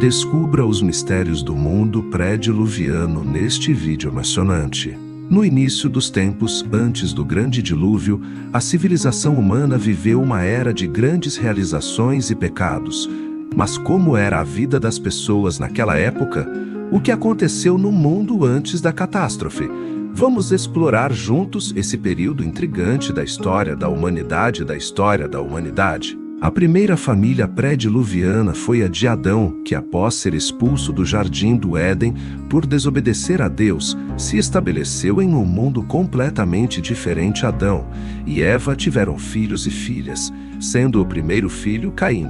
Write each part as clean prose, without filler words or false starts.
Descubra os mistérios do mundo pré-diluviano neste vídeo emocionante. No início dos tempos, antes do grande dilúvio, a civilização humana viveu uma era de grandes realizações e pecados. Mas como era a vida das pessoas naquela época? O que aconteceu no mundo antes da catástrofe? Vamos explorar juntos esse período intrigante da história da humanidade A primeira família pré-diluviana foi a de Adão, que após ser expulso do jardim do Éden por desobedecer a Deus, se estabeleceu em um mundo completamente diferente. Adão e Eva tiveram filhos e filhas, sendo o primeiro filho Caim.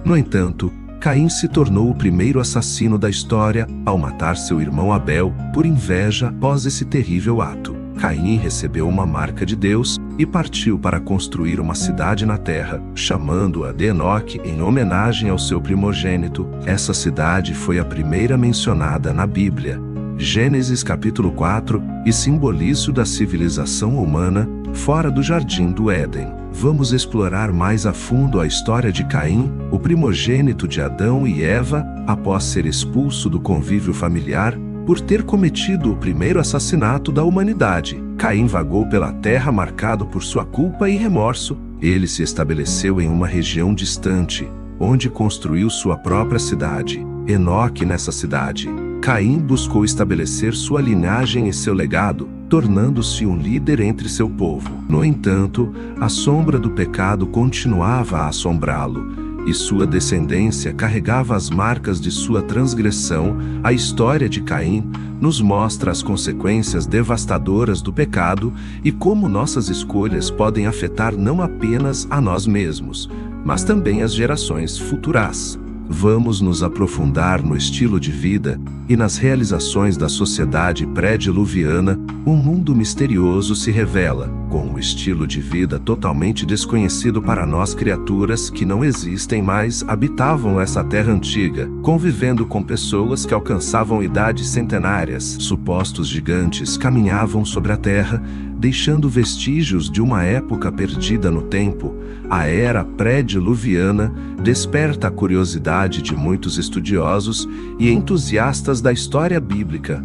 No entanto, Caim se tornou o primeiro assassino da história ao matar seu irmão Abel por inveja após esse terrível ato. Caim recebeu uma marca de Deus e partiu para construir uma cidade na terra, chamando-a de Enoque em homenagem ao seu primogênito. Essa cidade foi a primeira mencionada na Bíblia, Gênesis capítulo 4, e simboliza da civilização humana fora do jardim do Éden. Vamos explorar mais a fundo a história de Caim, o primogênito de Adão e Eva, após ser expulso do convívio familiar por ter cometido o primeiro assassinato da humanidade. Caim vagou pela terra marcado por sua culpa e remorso. Ele se estabeleceu em uma região distante, onde construiu sua própria cidade, Enoque. Nessa cidade, Caim buscou estabelecer sua linhagem e seu legado, tornando-se um líder entre seu povo. No entanto, a sombra do pecado continuava a assombrá-lo, e sua descendência carregava as marcas de sua transgressão. A história de Caim nos mostra as consequências devastadoras do pecado e como nossas escolhas podem afetar não apenas a nós mesmos, mas também as gerações futuras. Vamos nos aprofundar no estilo de vida e nas realizações da sociedade pré-diluviana. Um mundo misterioso se revela, com um estilo de vida totalmente desconhecido para nós. Criaturas que não existem mais habitavam essa terra antiga, convivendo com pessoas que alcançavam idades centenárias. Supostos gigantes caminhavam sobre a terra, deixando vestígios de uma época perdida no tempo. A era pré-diluviana desperta a curiosidade de muitos estudiosos e entusiastas da história bíblica.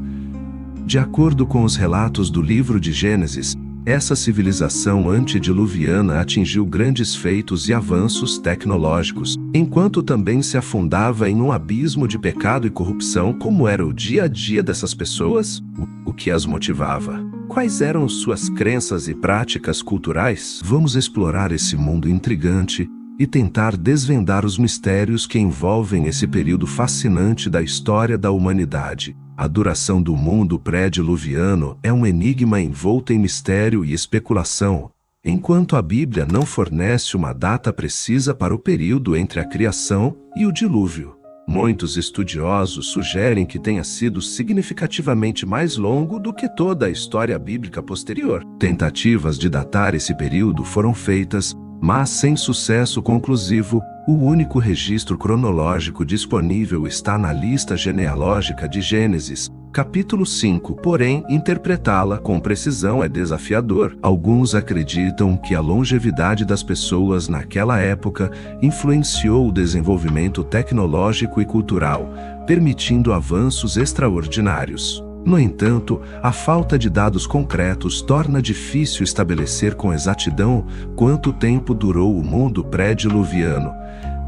De acordo com os relatos do livro de Gênesis, essa civilização antediluviana atingiu grandes feitos e avanços tecnológicos, enquanto também se afundava em um abismo de pecado e corrupção. Como era o dia a dia dessas pessoas? O que as motivava? Quais eram suas crenças e práticas culturais? Vamos explorar esse mundo intrigante e tentar desvendar os mistérios que envolvem esse período fascinante da história da humanidade. A duração do mundo pré-diluviano é um enigma envolto em mistério e especulação, enquanto a Bíblia não fornece uma data precisa para o período entre a criação e o dilúvio. Muitos estudiosos sugerem que tenha sido significativamente mais longo do que toda a história bíblica posterior. Tentativas de datar esse período foram feitas, mas sem sucesso conclusivo. O único registro cronológico disponível está na lista genealógica de Gênesis, capítulo 5, porém, interpretá-la com precisão é desafiador. Alguns acreditam que a longevidade das pessoas naquela época influenciou o desenvolvimento tecnológico e cultural, permitindo avanços extraordinários. No entanto, a falta de dados concretos torna difícil estabelecer com exatidão quanto tempo durou o mundo pré-diluviano,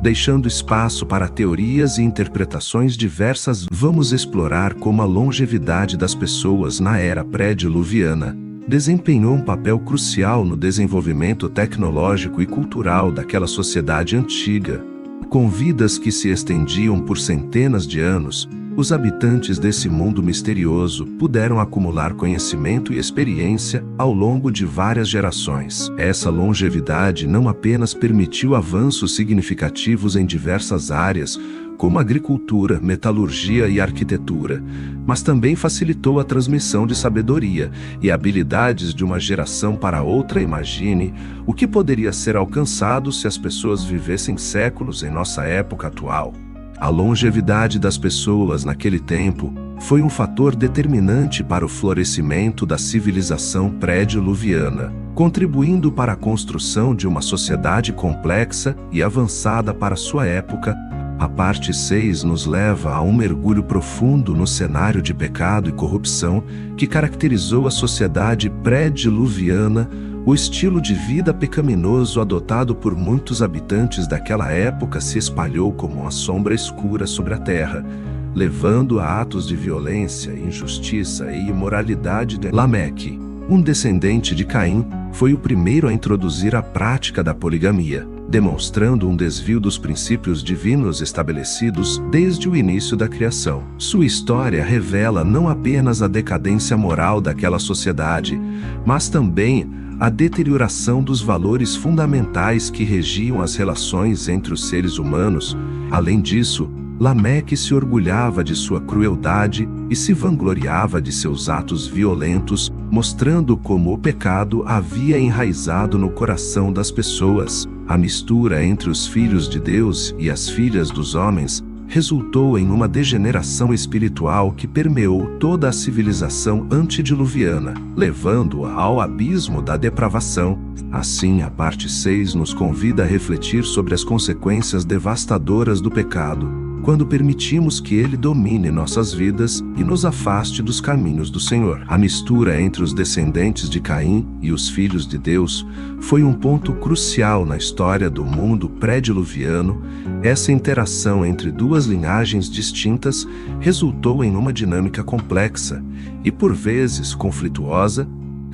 deixando espaço para teorias e interpretações diversas. Vamos explorar como a longevidade das pessoas na era pré-diluviana desempenhou um papel crucial no desenvolvimento tecnológico e cultural daquela sociedade antiga. Com vidas que se estendiam por centenas de anos, os habitantes desse mundo misterioso puderam acumular conhecimento e experiência ao longo de várias gerações. Essa longevidade não apenas permitiu avanços significativos em diversas áreas, como agricultura, metalurgia e arquitetura, mas também facilitou a transmissão de sabedoria e habilidades de uma geração para outra. Imagine o que poderia ser alcançado se as pessoas vivessem séculos em nossa época atual. A longevidade das pessoas naquele tempo foi um fator determinante para o florescimento da civilização pré-diluviana, contribuindo para a construção de uma sociedade complexa e avançada para sua época. A parte 6 nos leva a um mergulho profundo no cenário de pecado e corrupção que caracterizou a sociedade pré-diluviana, o estilo de vida pecaminoso adotado por muitos habitantes daquela época se espalhou como uma sombra escura sobre a terra, levando a atos de violência, injustiça e imoralidade de Lameque. Um descendente de Caim foi o primeiro a introduzir a prática da poligamia, demonstrando um desvio dos princípios divinos estabelecidos desde o início da criação. Sua história revela não apenas a decadência moral daquela sociedade, mas também a deterioração dos valores fundamentais que regiam as relações entre os seres humanos. Além disso, Lameque se orgulhava de sua crueldade e se vangloriava de seus atos violentos, mostrando como o pecado havia enraizado no coração das pessoas. A mistura entre os filhos de Deus e as filhas dos homens resultou em uma degeneração espiritual que permeou toda a civilização antediluviana, levando-a ao abismo da depravação. Assim, a parte 6 nos convida a refletir sobre as consequências devastadoras do pecado, quando permitimos que ele domine nossas vidas e nos afaste dos caminhos do Senhor. A mistura entre os descendentes de Caim e os filhos de Deus foi um ponto crucial na história do mundo pré-diluviano. Essa interação entre duas linhagens distintas resultou em uma dinâmica complexa e, por vezes, conflituosa.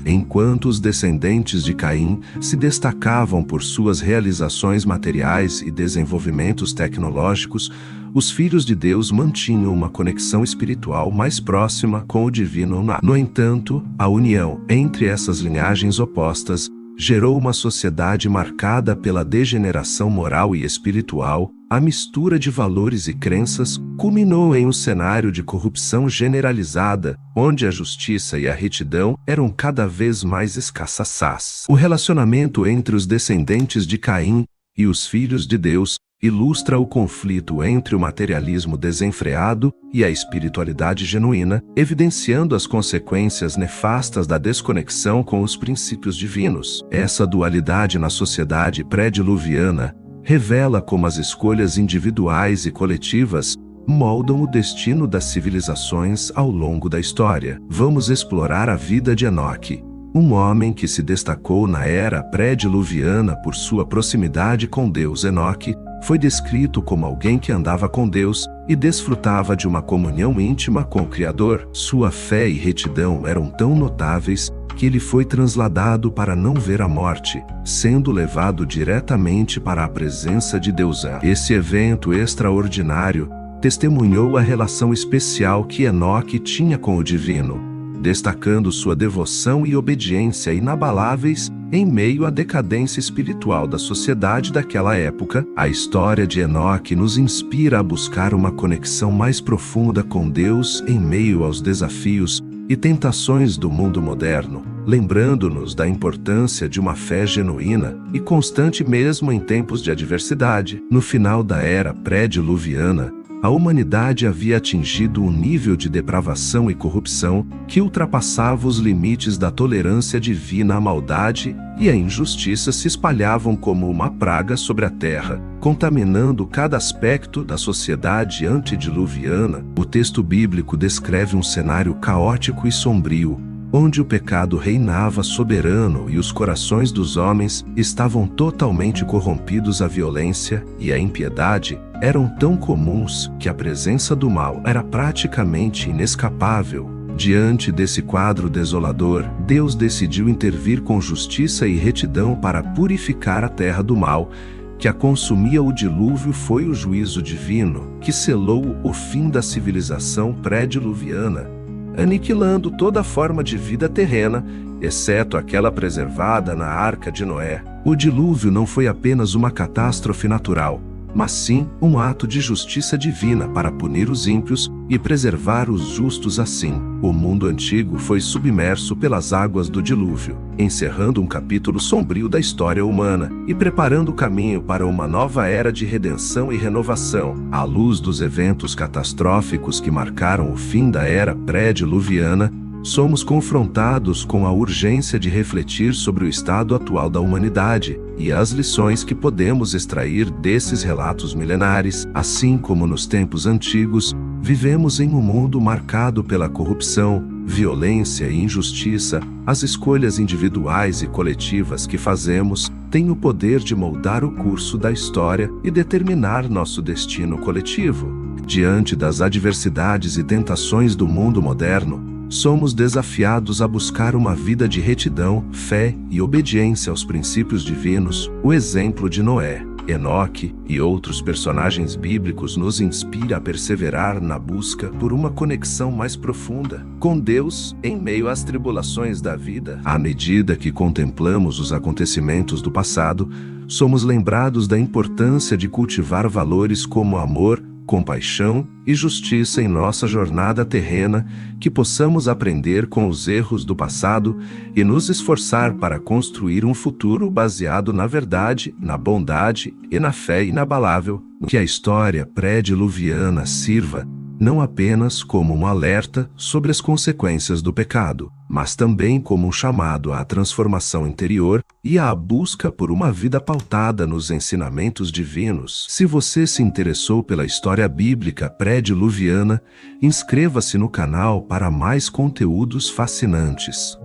Enquanto os descendentes de Caim se destacavam por suas realizações materiais e desenvolvimentos tecnológicos, os filhos de Deus mantinham uma conexão espiritual mais próxima com o divino. No entanto, a união entre essas linhagens opostas gerou uma sociedade marcada pela degeneração moral e espiritual. A mistura de valores e crenças culminou em um cenário de corrupção generalizada, onde a justiça e a retidão eram cada vez mais escassas. O relacionamento entre os descendentes de Caim e os filhos de Deus ilustra o conflito entre o materialismo desenfreado e a espiritualidade genuína, evidenciando as consequências nefastas da desconexão com os princípios divinos. Essa dualidade na sociedade pré-diluviana revela como as escolhas individuais e coletivas moldam o destino das civilizações ao longo da história. Vamos explorar a vida de Enoque, um homem que se destacou na era pré-diluviana por sua proximidade com Deus. Enoque foi descrito como alguém que andava com Deus e desfrutava de uma comunhão íntima com o Criador. Sua fé e retidão eram tão notáveis que ele foi transladado para não ver a morte, sendo levado diretamente para a presença de Deus. Esse evento extraordinário testemunhou a relação especial que Enoque tinha com o divino, destacando sua devoção e obediência inabaláveis em meio à decadência espiritual da sociedade daquela época. A história de Enoque nos inspira a buscar uma conexão mais profunda com Deus em meio aos desafios e tentações do mundo moderno, lembrando-nos da importância de uma fé genuína e constante mesmo em tempos de adversidade. No final da era pré-diluviana, a humanidade havia atingido um nível de depravação e corrupção que ultrapassava os limites da tolerância divina. A maldade e a injustiça se espalhavam como uma praga sobre a terra, contaminando cada aspecto da sociedade antediluviana. O texto bíblico descreve um cenário caótico e sombrio, onde o pecado reinava soberano e os corações dos homens estavam totalmente corrompidos. A violência e a impiedade eram tão comuns que a presença do mal era praticamente inescapável. Diante desse quadro desolador, Deus decidiu intervir com justiça e retidão para purificar a terra do mal que a consumia. O dilúvio foi o juízo divino que selou o fim da civilização pré-diluviana, aniquilando toda forma de vida terrena, exceto aquela preservada na Arca de Noé. O dilúvio não foi apenas uma catástrofe natural, mas sim um ato de justiça divina para punir os ímpios e preservar os justos. Assim, o mundo antigo foi submerso pelas águas do dilúvio, encerrando um capítulo sombrio da história humana e preparando o caminho para uma nova era de redenção e renovação. À luz dos eventos catastróficos que marcaram o fim da era pré-diluviana, somos confrontados com a urgência de refletir sobre o estado atual da humanidade e as lições que podemos extrair desses relatos milenares. Assim como nos tempos antigos, vivemos em um mundo marcado pela corrupção, violência e injustiça. As escolhas individuais e coletivas que fazemos têm o poder de moldar o curso da história e determinar nosso destino coletivo. Diante das adversidades e tentações do mundo moderno, somos desafiados a buscar uma vida de retidão, fé e obediência aos princípios divinos. O exemplo de Noé, Enoque e outros personagens bíblicos nos inspira a perseverar na busca por uma conexão mais profunda com Deus em meio às tribulações da vida. À medida que contemplamos os acontecimentos do passado, somos lembrados da importância de cultivar valores como amor, compaixão e justiça em nossa jornada terrena, que possamos aprender com os erros do passado e nos esforçar para construir um futuro baseado na verdade, na bondade e na fé inabalável. Que a história pré-diluviana sirva não apenas como um alerta sobre as consequências do pecado, mas também como um chamado à transformação interior e à busca por uma vida pautada nos ensinamentos divinos. Se você se interessou pela história bíblica pré-diluviana, inscreva-se no canal para mais conteúdos fascinantes.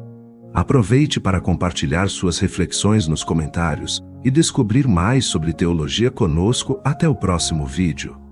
Aproveite para compartilhar suas reflexões nos comentários e descobrir mais sobre teologia conosco. Até o próximo vídeo.